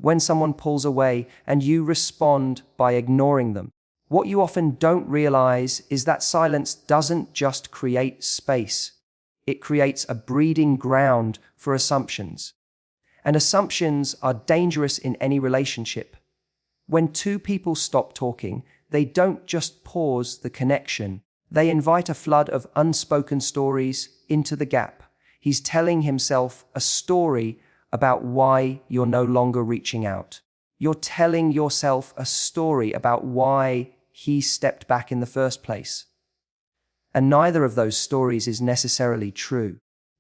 when someone pulls away and you respond by ignoring them. What you often don't realize is that silence doesn't just create space. It creates a breeding ground for assumptions. And assumptions are dangerous in any relationship. When two people stop talking, they don't just pause the connection. They invite a flood of unspoken stories into the gap. He's telling himself a story about why you're no longer reaching out. You're telling yourself a story about why he stepped back in the first place. And neither of those stories is necessarily true.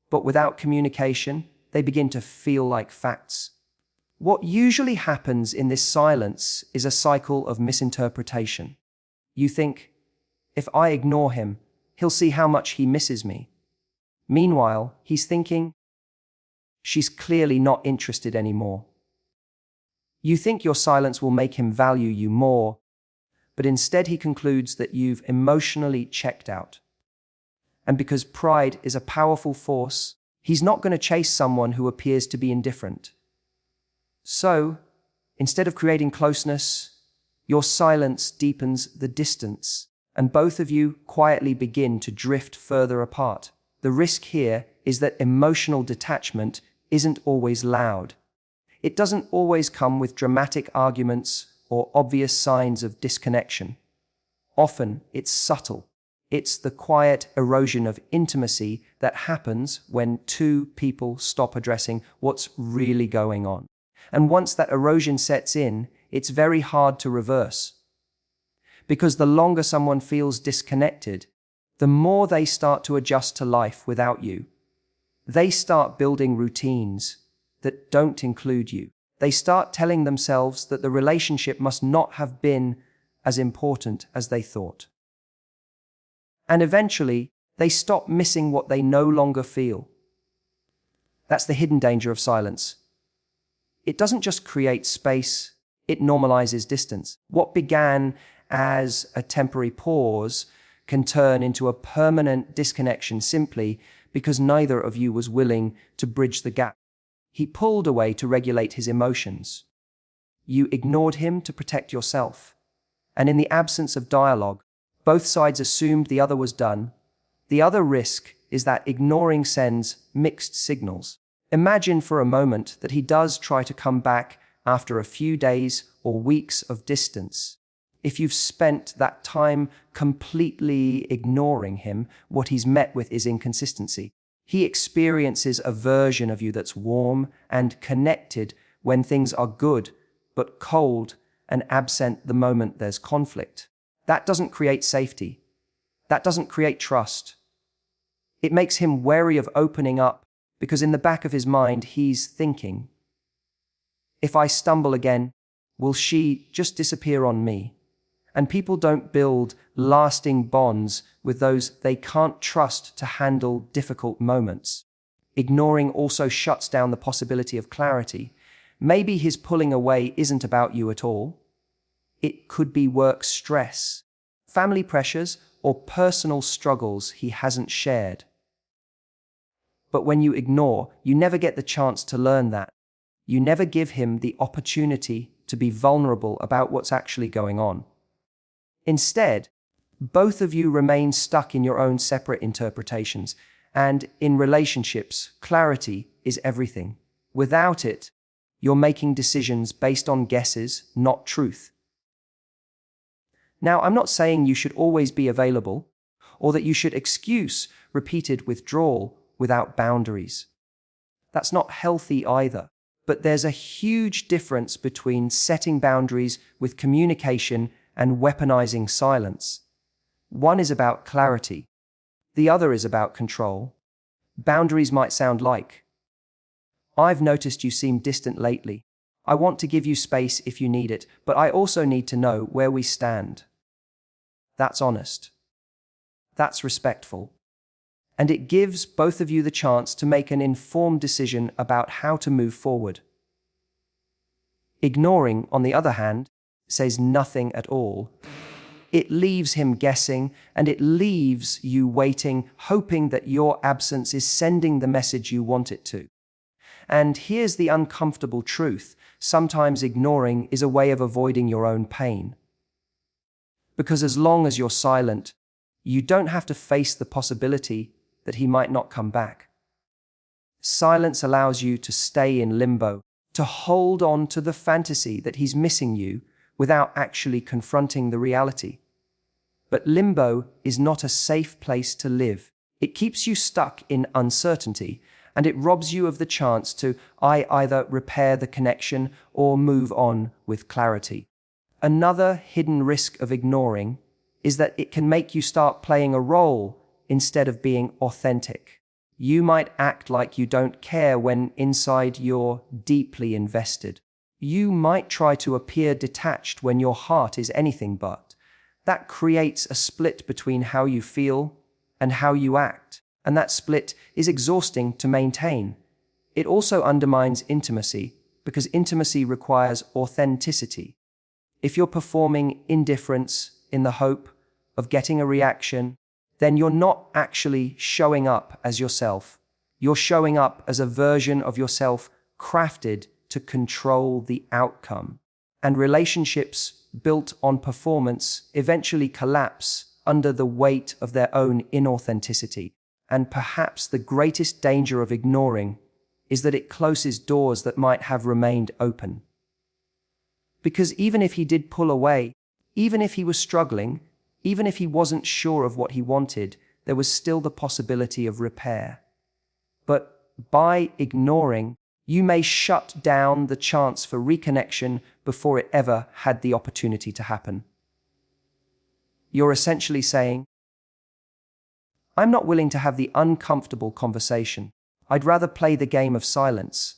But without communication, they begin to feel like facts. What usually happens in this silence is a cycle of misinterpretation. You think, if I ignore him, he'll see how much he misses me. Meanwhile, he's thinking, she's clearly not interested anymore. You think your silence will make him value you more, but instead he concludes that you've emotionally checked out. And because pride is a powerful force, he's not going to chase someone who appears to be indifferent. So, instead of creating closeness, your silence deepens the distance, and both of you quietly begin to drift further apart. The risk here is that emotional detachment isn't always loud. It doesn't always come with dramatic arguments or obvious signs of disconnection. Often, it's subtle. It's the quiet erosion of intimacy that happens when two people stop addressing what's really going on. And once that erosion sets in, it's very hard to reverse. Because the longer someone feels disconnected, the more they start to adjust to life without you. They start building routines that don't include you. They start telling themselves that the relationship must not have been as important as they thought. And eventually, they stop missing what they no longer feel. That's the hidden danger of silence. It doesn't just create space, it normalizes distance. What began as a temporary pause can turn into a permanent disconnection simply because neither of you was willing to bridge the gap. He pulled away to regulate his emotions. You ignored him to protect yourself. And in the absence of dialogue, both sides assumed the other was done. The other risk is that ignoring sends mixed signals. Imagine for a moment that he does try to come back after a few days or weeks of distance. If you've spent that time completely ignoring him, what he's met with is inconsistency. He experiences a version of you that's warm and connected when things are good, but cold and absent the moment there's conflict. That doesn't create safety. That doesn't create trust. It makes him wary of opening up because in the back of his mind, he's thinking, if I stumble again, will she just disappear on me? And people don't build lasting bonds with those they can't trust to handle difficult moments. Ignoring also shuts down the possibility of clarity. Maybe his pulling away isn't about you at all. It could be work stress, family pressures, or personal struggles he hasn't shared. But when you ignore, you never get the chance to learn that. You never give him the opportunity to be vulnerable about what's actually going on. Instead, both of you remain stuck in your own separate interpretations, and in relationships, clarity is everything. Without it, you're making decisions based on guesses, not truth. Now, I'm not saying you should always be available, or that you should excuse repeated withdrawal without boundaries. That's not healthy either. But there's a huge difference between setting boundaries with communication and weaponizing silence. One is about clarity. The other is about control. Boundaries might sound like, I've noticed you seem distant lately. I want to give you space if you need it, but I also need to know where we stand. That's honest. That's respectful. And it gives both of you the chance to make an informed decision about how to move forward. Ignoring, on the other hand, says nothing at all. It leaves him guessing, and it leaves you waiting, hoping that your absence is sending the message you want it to. And here's the uncomfortable truth. Sometimes ignoring is a way of avoiding your own pain. Because as long as you're silent, you don't have to face the possibility that he might not come back. Silence allows you to stay in limbo, to hold on to the fantasy that he's missing you without actually confronting the reality. But limbo is not a safe place to live. It keeps you stuck in uncertainty, and it robs you of the chance to either repair the connection or move on with clarity. Another hidden risk of ignoring is that it can make you start playing a role instead of being authentic. You might act like you don't care when inside you're deeply invested. You might try to appear detached when your heart is anything but. That creates a split between how you feel and how you act, and that split is exhausting to maintain. It also undermines intimacy, because intimacy requires authenticity. If you're performing indifference in the hope of getting a reaction, then you're not actually showing up as yourself. You're showing up as a version of yourself crafted to control the outcome. And relationships built on performance eventually collapse under the weight of their own inauthenticity. And perhaps the greatest danger of ignoring is that it closes doors that might have remained open. Because even if he did pull away, even if he was struggling, even if he wasn't sure of what he wanted, there was still the possibility of repair. But by ignoring, you may shut down the chance for reconnection before it ever had the opportunity to happen. You're essentially saying, I'm not willing to have the uncomfortable conversation. I'd rather play the game of silence.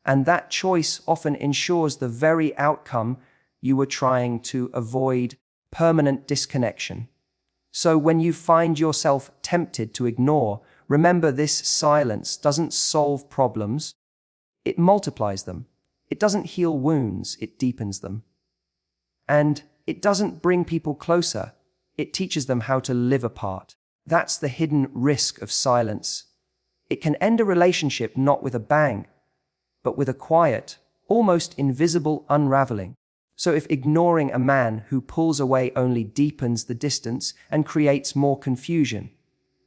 And that choice often ensures the very outcome you were trying to avoid: permanent disconnection. So when you find yourself tempted to ignore, remember this: silence doesn't solve problems, it multiplies them. It doesn't heal wounds, it deepens them. And it doesn't bring people closer, it teaches them how to live apart. That's the hidden risk of silence. It can end a relationship not with a bang, but with a quiet, almost invisible unraveling. So if ignoring a man who pulls away only deepens the distance and creates more confusion,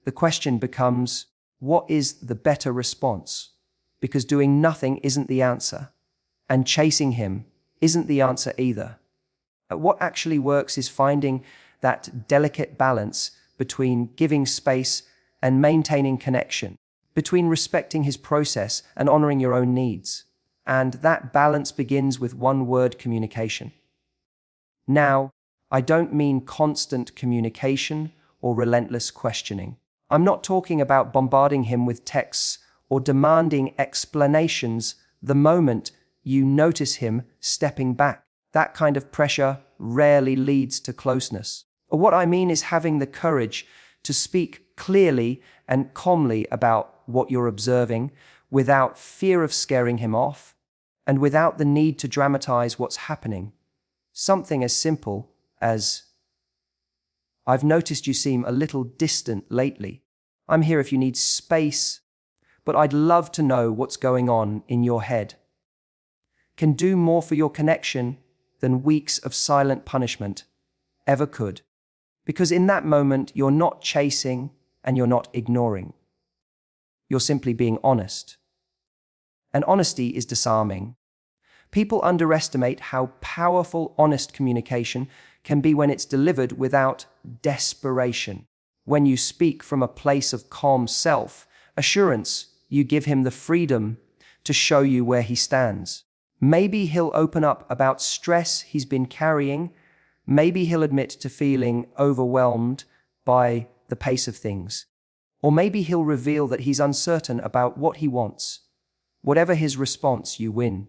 the question becomes, what is the better response? Because doing nothing isn't the answer, and chasing him isn't the answer either. What actually works is finding that delicate balance between giving space and maintaining connection, between respecting his process and honoring your own needs. And that balance begins with one-word communication. Now, I don't mean constant communication or relentless questioning. I'm not talking about bombarding him with texts or demanding explanations the moment you notice him stepping back. That kind of pressure rarely leads to closeness. What I mean is having the courage to speak clearly and calmly about what you're observing without fear of scaring him off and without the need to dramatize what's happening. Something as simple as, I've noticed you seem a little distant lately. I'm here if you need space, but I'd love to know what's going on in your head. Can do more for your connection than weeks of silent punishment ever could. Because in that moment, you're not chasing and you're not ignoring. You're simply being honest. And honesty is disarming. People underestimate how powerful honest communication can be when it's delivered without desperation. When you speak from a place of calm self-assurance, you give him the freedom to show you where he stands. Maybe he'll open up about stress he's been carrying. Maybe he'll admit to feeling overwhelmed by the pace of things. Or maybe he'll reveal that he's uncertain about what he wants. Whatever his response, you win.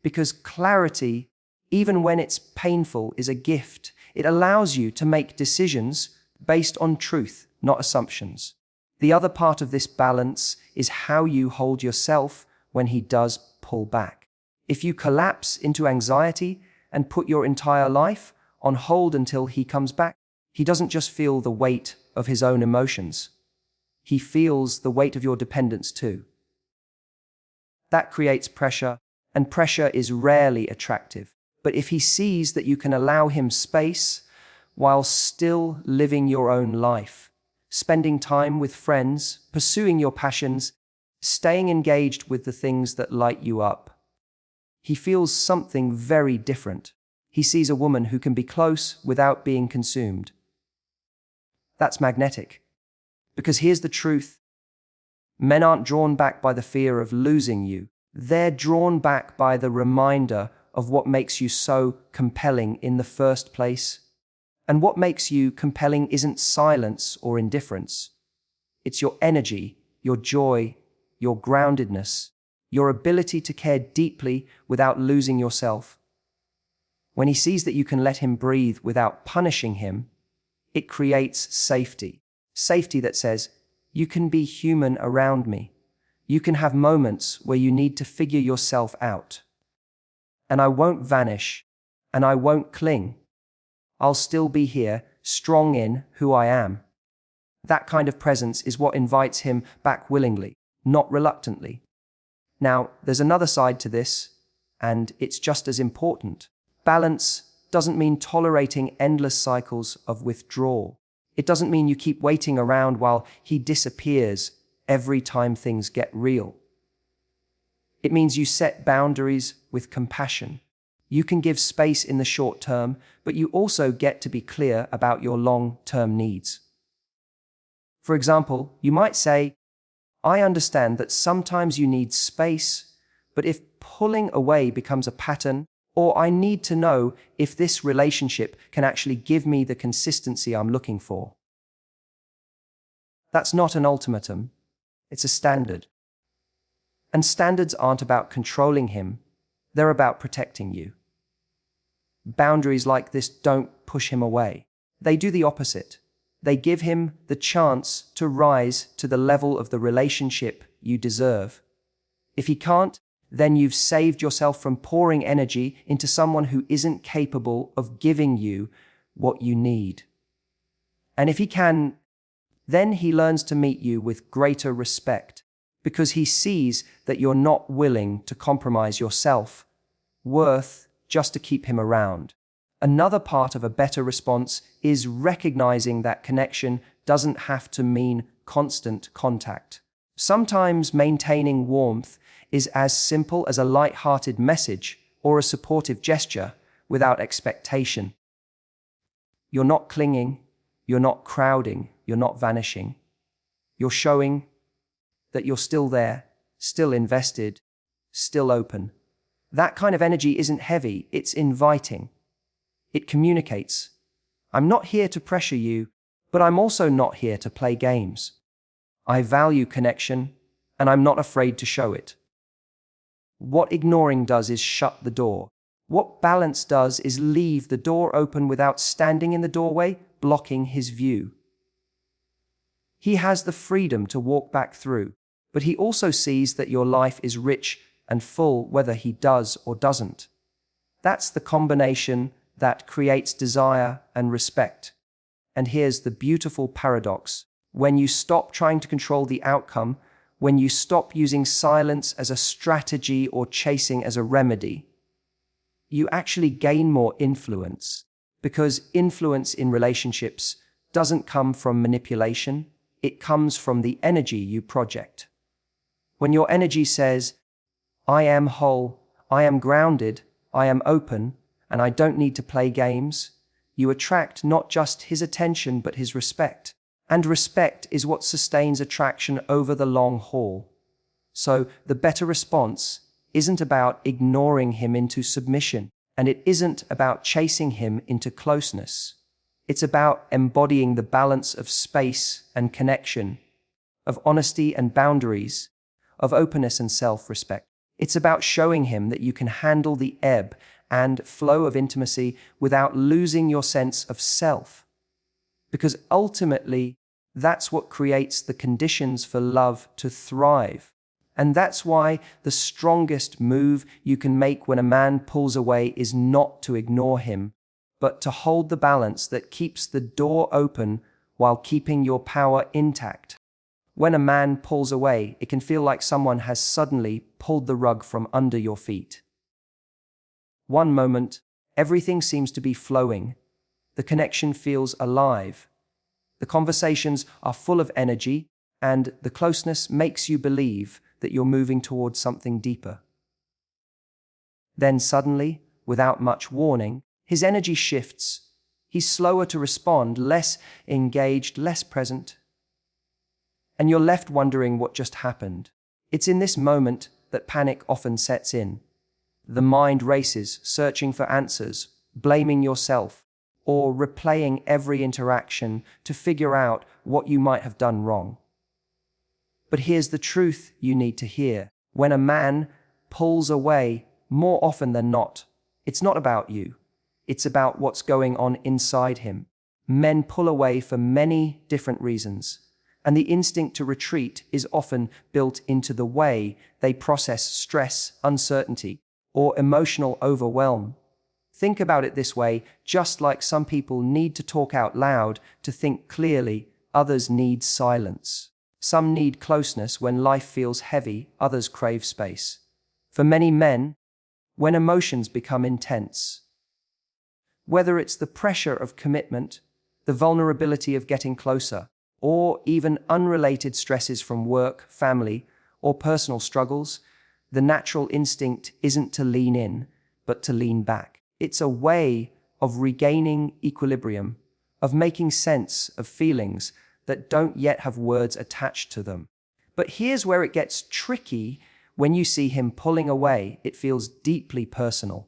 Because clarity, even when it's painful, is a gift. It allows you to make decisions based on truth, not assumptions. The other part of this balance is how you hold yourself when he does pull back. If you collapse into anxiety and put your entire life on hold until he comes back, he doesn't just feel the weight of his own emotions. He feels the weight of your dependence too. That creates pressure, and pressure is rarely attractive. But if he sees that you can allow him space while still living your own life, spending time with friends, pursuing your passions, staying engaged with the things that light you up, he feels something very different. He sees a woman who can be close without being consumed. That's magnetic. Because here's the truth. Men aren't drawn back by the fear of losing you. They're drawn back by the reminder of what makes you so compelling in the first place. And what makes you compelling isn't silence or indifference. It's your energy, your joy, your groundedness, your ability to care deeply without losing yourself. When he sees that you can let him breathe without punishing him, it creates safety. Safety that says, you can be human around me. You can have moments where you need to figure yourself out. And I won't vanish, and I won't cling. I'll still be here, strong in who I am. That kind of presence is what invites him back willingly, not reluctantly. Now, there's another side to this, and it's just as important. Balance doesn't mean tolerating endless cycles of withdrawal. It doesn't mean you keep waiting around while he disappears every time things get real. It means you set boundaries with compassion. You can give space in the short term, but you also get to be clear about your long-term needs. For example, you might say, I understand that sometimes you need space, but if pulling away becomes a pattern, or I need to know if this relationship can actually give me the consistency I'm looking for. That's not an ultimatum, it's a standard. And standards aren't about controlling him, they're about protecting you. Boundaries like this don't push him away. They do the opposite. They give him the chance to rise to the level of the relationship you deserve. If he can't, then you've saved yourself from pouring energy into someone who isn't capable of giving you what you need. And if he can, then he learns to meet you with greater respect, because he sees that you're not willing to compromise your self-worth just to keep him around. Another part of a better response is recognizing that connection doesn't have to mean constant contact. Sometimes maintaining warmth is as simple as a light-hearted message or a supportive gesture without expectation. You're not clinging, you're not crowding, you're not vanishing. You're showing that you're still there, still invested, still open. That kind of energy isn't heavy, it's inviting. It communicates. I'm not here to pressure you, but I'm also not here to play games. I value connection, and I'm not afraid to show it. What ignoring does is shut the door. What balance does is leave the door open without standing in the doorway, blocking his view. He has the freedom to walk back through, but he also sees that your life is rich and full whether he does or doesn't. That's the combination that creates desire and respect. And here's the beautiful paradox. When you stop trying to control the outcome, when you stop using silence as a strategy or chasing as a remedy, you actually gain more influence. Because influence in relationships doesn't come from manipulation, it comes from the energy you project. When your energy says, I am whole, I am grounded, I am open, and I don't need to play games, you attract not just his attention but his respect. And respect is what sustains attraction over the long haul. So the better response isn't about ignoring him into submission, and it isn't about chasing him into closeness. It's about embodying the balance of space and connection, of honesty and boundaries, of openness and self-respect. It's about showing him that you can handle the ebb and flow of intimacy without losing your sense of self. Because ultimately, that's what creates the conditions for love to thrive. And that's why the strongest move you can make when a man pulls away is not to ignore him, but to hold the balance that keeps the door open while keeping your power intact. When a man pulls away, it can feel like someone has suddenly pulled the rug from under your feet. One moment, everything seems to be flowing. The connection feels alive. The conversations are full of energy, and the closeness makes you believe that you're moving towards something deeper. Then suddenly, without much warning, his energy shifts. He's slower to respond, less engaged, less present. And you're left wondering what just happened. It's in this moment that panic often sets in. The mind races, searching for answers, blaming yourself, or replaying every interaction to figure out what you might have done wrong. But here's the truth you need to hear. When a man pulls away, more often than not, it's not about you. It's about what's going on inside him. Men pull away for many different reasons, and the instinct to retreat is often built into the way they process stress, uncertainty, or emotional overwhelm. Think about it this way: just like some people need to talk out loud to think clearly, others need silence. Some need closeness when life feels heavy, others crave space. For many men, when emotions become intense, whether it's the pressure of commitment, the vulnerability of getting closer, or even unrelated stresses from work, family, or personal struggles, the natural instinct isn't to lean in, but to lean back. It's a way of regaining equilibrium, of making sense of feelings that don't yet have words attached to them. But here's where it gets tricky. When you see him pulling away, it feels deeply personal.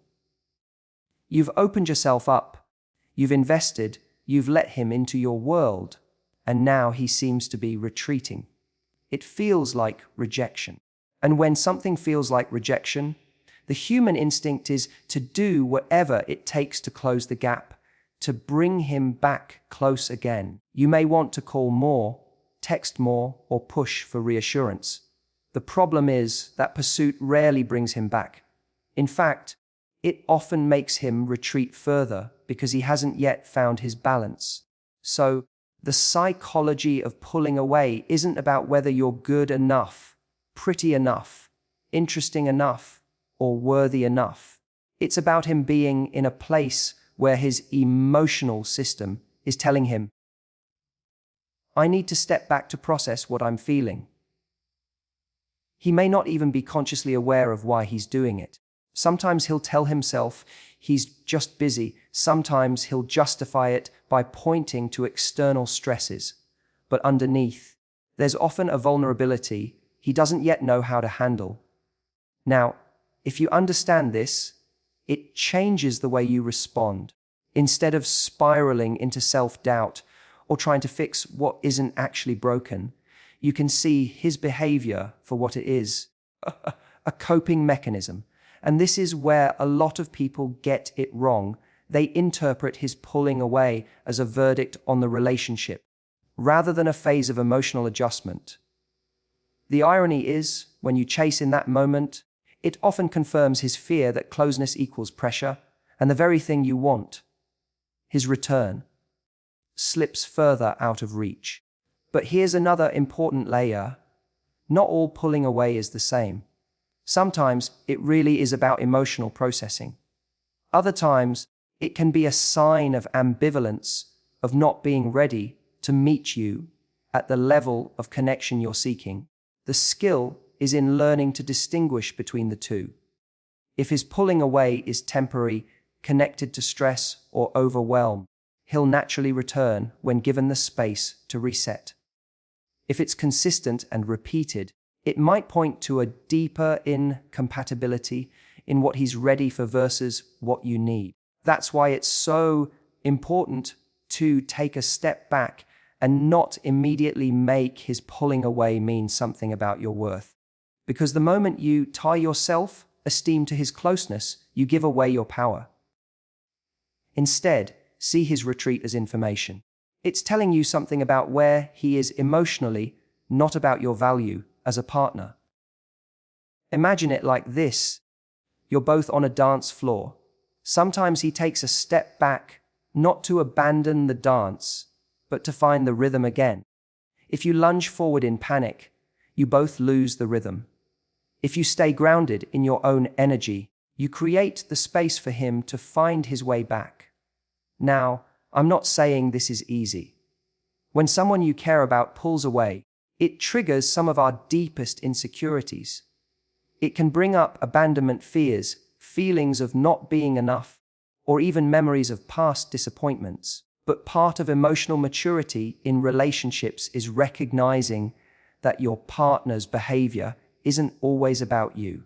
You've opened yourself up, you've invested, you've let him into your world, and now he seems to be retreating. It feels like rejection. And when something feels like rejection, the human instinct is to do whatever it takes to close the gap, to bring him back close again. You may want to call more, text more, or push for reassurance. The problem is that pursuit rarely brings him back. In fact, it often makes him retreat further because he hasn't yet found his balance. So, the psychology of pulling away isn't about whether you're good enough, pretty enough, interesting enough, or worthy enough. It's about him being in a place where his emotional system is telling him, I need to step back to process what I'm feeling. He may not even be consciously aware of why he's doing it. Sometimes he'll tell himself he's just busy. Sometimes he'll justify it by pointing to external stresses. But underneath, there's often a vulnerability he doesn't yet know how to handle. Now, if you understand this, it changes the way you respond. Instead of spiraling into self-doubt or trying to fix what isn't actually broken, you can see his behavior for what it is, a coping mechanism. And this is where a lot of people get it wrong. They interpret his pulling away as a verdict on the relationship, rather than a phase of emotional adjustment. The irony is, when you chase in that moment, it often confirms his fear that closeness equals pressure, and the very thing you want, his return, slips further out of reach. But here's another important layer. Not all pulling away is the same. Sometimes it really is about emotional processing. Other times, it can be a sign of ambivalence, of not being ready to meet you at the level of connection you're seeking. The skill is in learning to distinguish between the two. If his pulling away is temporary, connected to stress or overwhelm, he'll naturally return when given the space to reset. If it's consistent and repeated, it might point to a deeper incompatibility in what he's ready for versus what you need. That's why it's so important to take a step back and not immediately make his pulling away mean something about your worth. Because the moment you tie your self-esteem to his closeness, you give away your power. Instead, see his retreat as information. It's telling you something about where he is emotionally, not about your value as a partner. Imagine it like this. You're both on a dance floor. Sometimes he takes a step back, not to abandon the dance, but to find the rhythm again. If you lunge forward in panic, you both lose the rhythm. If you stay grounded in your own energy, you create the space for him to find his way back. Now, I'm not saying this is easy. When someone you care about pulls away, it triggers some of our deepest insecurities. It can bring up abandonment fears, feelings of not being enough, or even memories of past disappointments. But part of emotional maturity in relationships is recognizing that your partner's behavior isn't always about you.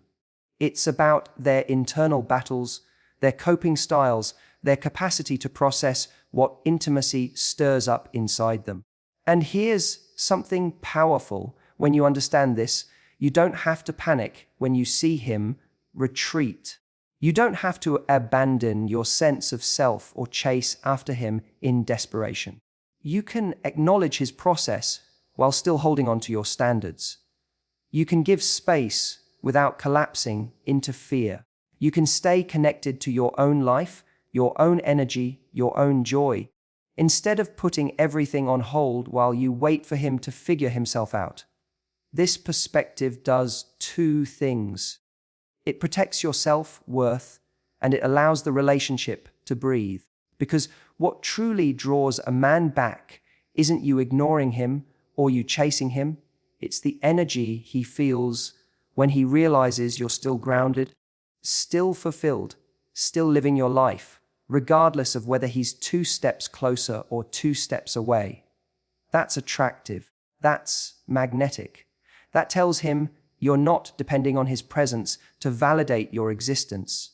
It's about their internal battles, their coping styles, their capacity to process what intimacy stirs up inside them. And here's something powerful. When you understand this, you don't have to panic when you see him retreat. You don't have to abandon your sense of self or chase after him in desperation. You can acknowledge his process while still holding on to your standards. You can give space without collapsing into fear. You can stay connected to your own life, your own energy, your own joy, instead of putting everything on hold while you wait for him to figure himself out. This perspective does two things. It protects your self-worth, and it allows the relationship to breathe. Because what truly draws a man back isn't you ignoring him or you chasing him. It's the energy he feels when he realizes you're still grounded, still fulfilled, still living your life, regardless of whether he's 2 steps closer or 2 steps away. That's attractive. That's magnetic. That tells him you're not depending on his presence to validate your existence.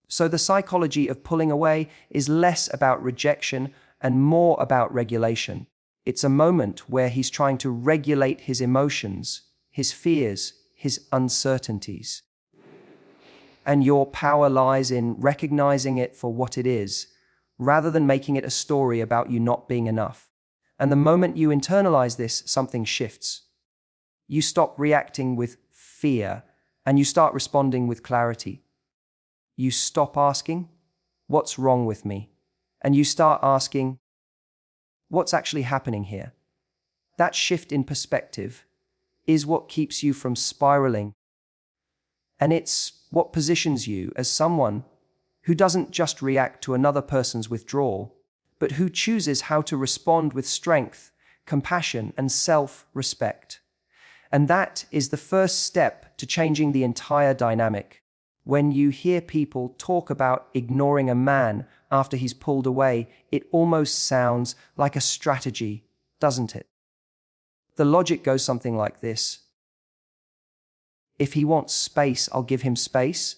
So the psychology of pulling away is less about rejection and more about regulation. It's a moment where he's trying to regulate his emotions, his fears, his uncertainties. And your power lies in recognizing it for what it is, rather than making it a story about you not being enough. And the moment you internalize this, something shifts. You stop reacting with fear, and you start responding with clarity. You stop asking, "What's wrong with me?" And you start asking, "What's actually happening here?" That shift in perspective is what keeps you from spiraling. And it's what positions you as someone who doesn't just react to another person's withdrawal, but who chooses how to respond with strength, compassion, and self-respect. And that is the first step to changing the entire dynamic. When you hear people talk about ignoring a man after he's pulled away, it almost sounds like a strategy, doesn't it? The logic goes something like this. If he wants space, I'll give him space,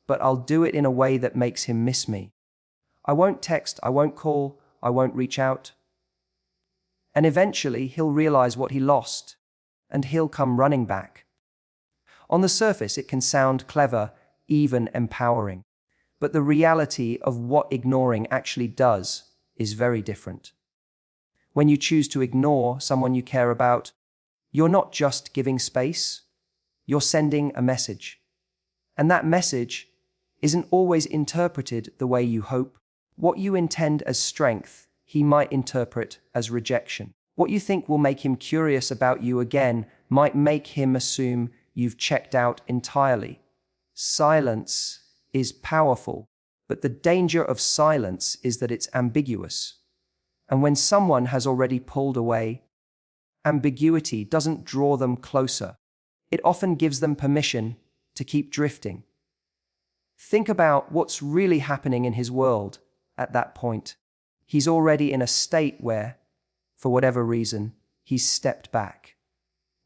but I'll do it in a way that makes him miss me. I won't text, I won't call, I won't reach out. And eventually he'll realize what he lost, and he'll come running back. On the surface, it can sound clever, even empowering. But the reality of what ignoring actually does is very different. When you choose to ignore someone you care about, you're not just giving space, you're sending a message. And that message isn't always interpreted the way you hope. What you intend as strength, he might interpret as rejection. What you think will make him curious about you again might make him assume you've checked out entirely. Silence is powerful, but the danger of silence is that it's ambiguous. And when someone has already pulled away, ambiguity doesn't draw them closer. It often gives them permission to keep drifting. Think about what's really happening in his world at that point. He's already in a state where, for whatever reason, he's stepped back.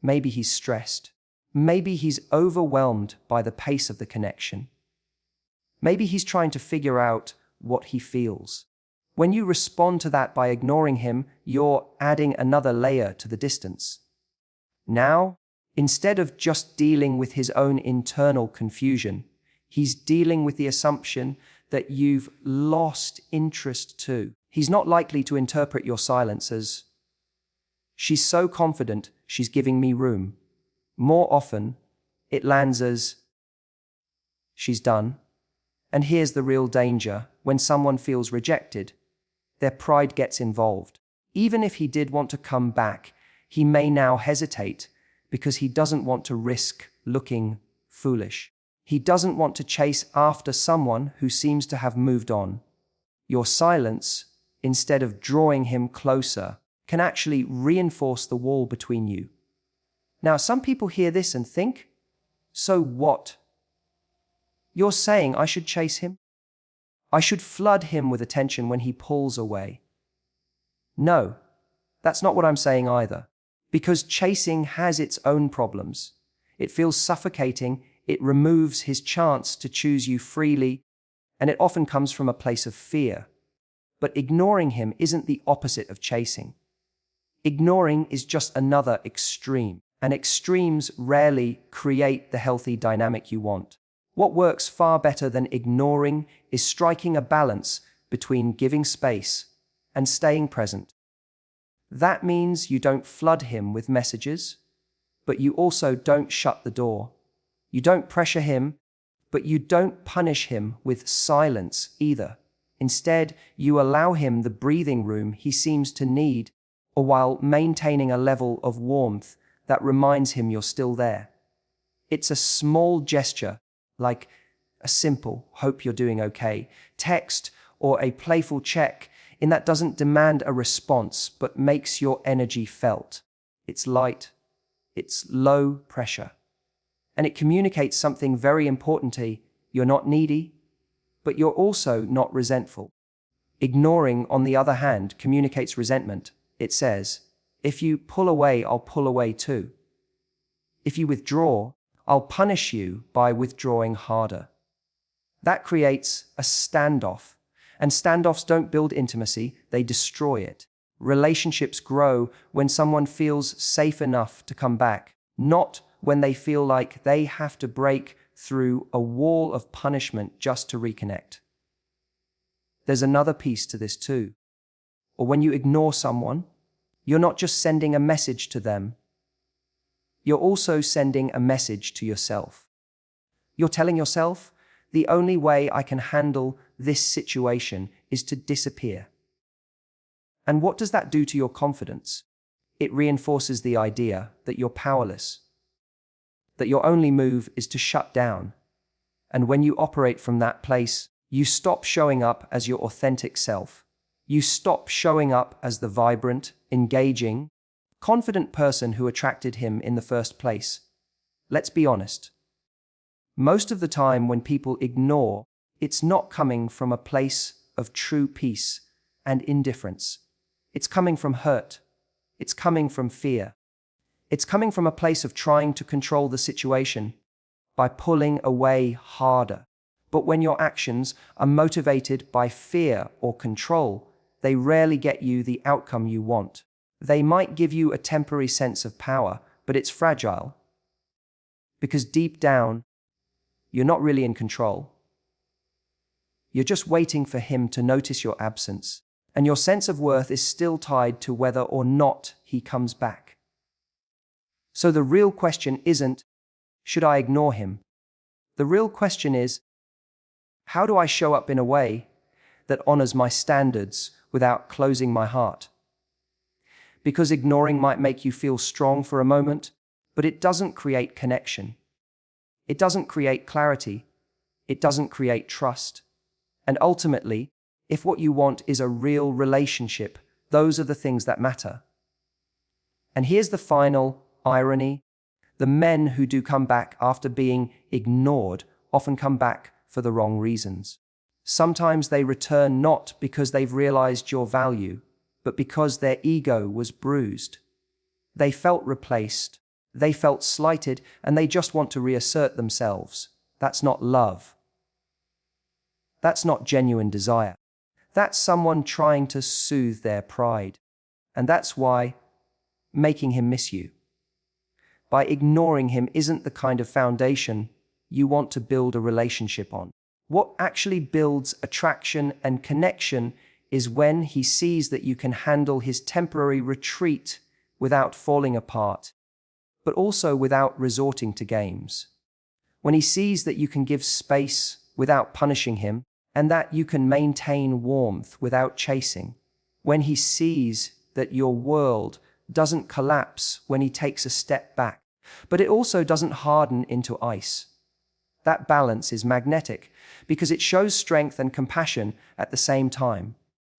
Maybe he's stressed. Maybe he's overwhelmed by the pace of the connection. Maybe he's trying to figure out what he feels. When you respond to that by ignoring him, you're adding another layer to the distance. Now, instead of just dealing with his own internal confusion, he's dealing with the assumption that you've lost interest too. He's not likely to interpret your silence as, "She's so confident, she's giving me room." More often, it lands as, "She's done." And here's the real danger. When someone feels rejected, their pride gets involved. Even if he did want to come back, He may now hesitate because he doesn't want to risk looking foolish. He doesn't want to chase after someone who seems to have moved on. Your silence, instead of drawing him closer, can actually reinforce the wall between you. Now, some people hear this and think, so what? You're saying I should chase him? I should flood him with attention when he pulls away. No, that's not what I'm saying either. Because chasing has its own problems. It feels suffocating, it removes his chance to choose you freely, and it often comes from a place of fear. But ignoring him isn't the opposite of chasing. Ignoring is just another extreme, and extremes rarely create the healthy dynamic you want. What works far better than ignoring is striking a balance between giving space and staying present. That means you don't flood him with messages, but you also don't shut the door. You don't pressure him, but you don't punish him with silence either. Instead, you allow him the breathing room he seems to need, or while maintaining a level of warmth that reminds him you're still there. It's a small gesture, like a simple "hope you're doing okay" text or a playful check in that doesn't demand a response but makes your energy felt. It's light, it's low pressure, and it communicates something very importantly. You're not needy, but you're also not resentful. Ignoring, on the other hand, communicates resentment. It says, if you pull away, I'll pull away too. If you withdraw, I'll punish you by withdrawing harder. That creates a standoff, and standoffs don't build intimacy, they destroy it. Relationships grow when someone feels safe enough to come back, not when they feel like they have to break through a wall of punishment just to reconnect. There's another piece to this too. Or when you ignore someone, you're not just sending a message to them, you're also sending a message to yourself. You're telling yourself, the only way I can handle this situation is to disappear. And what does that do to your confidence? It reinforces the idea that you're powerless, that your only move is to shut down. And when you operate from that place, you stop showing up as your authentic self. You stop showing up as the vibrant, engaging, confident person who attracted him in the first place. Let's be honest. Most of the time when people ignore, it's not coming from a place of true peace and indifference. It's coming from hurt. It's coming from fear. It's coming from a place of trying to control the situation by pulling away harder. But when your actions are motivated by fear or control, they rarely get you the outcome you want. They might give you a temporary sense of power, but it's fragile. Because deep down, you're not really in control. You're just waiting for him to notice your absence, and your sense of worth is still tied to whether or not he comes back. So the real question isn't, should I ignore him? The real question is, how do I show up in a way that honors my standards without closing my heart? Because ignoring might make you feel strong for a moment, but it doesn't create connection. It doesn't create clarity. It doesn't create trust. And ultimately, if what you want is a real relationship, those are the things that matter. And here's the final irony. The men who do come back after being ignored often come back for the wrong reasons. Sometimes they return not because they've realized your value, but because their ego was bruised. They felt replaced, they felt slighted, and they just want to reassert themselves. That's not love. That's not genuine desire. That's someone trying to soothe their pride. And that's why making him miss you by ignoring him isn't the kind of foundation you want to build a relationship on. What actually builds attraction and connection is when he sees that you can handle his temporary retreat without falling apart, but also without resorting to games. When he sees that you can give space without punishing him, and that you can maintain warmth without chasing. When he sees that your world doesn't collapse when he takes a step back, but it also doesn't harden into ice. That balance is magnetic because it shows strength and compassion at the same time.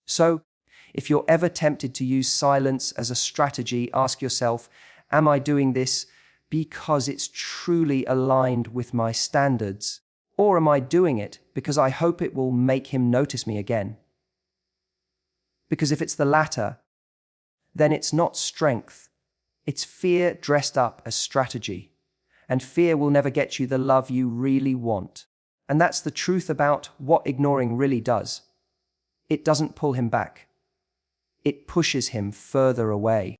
So, if you're ever tempted to use silence as a strategy, ask yourself, am I doing this because it's truly aligned with my standards? Or am I doing it because I hope it will make him notice me again? Because if it's the latter, then it's not strength. It's fear dressed up as strategy. And fear will never get you the love you really want. And that's the truth about what ignoring really does. It doesn't pull him back. It pushes him further away.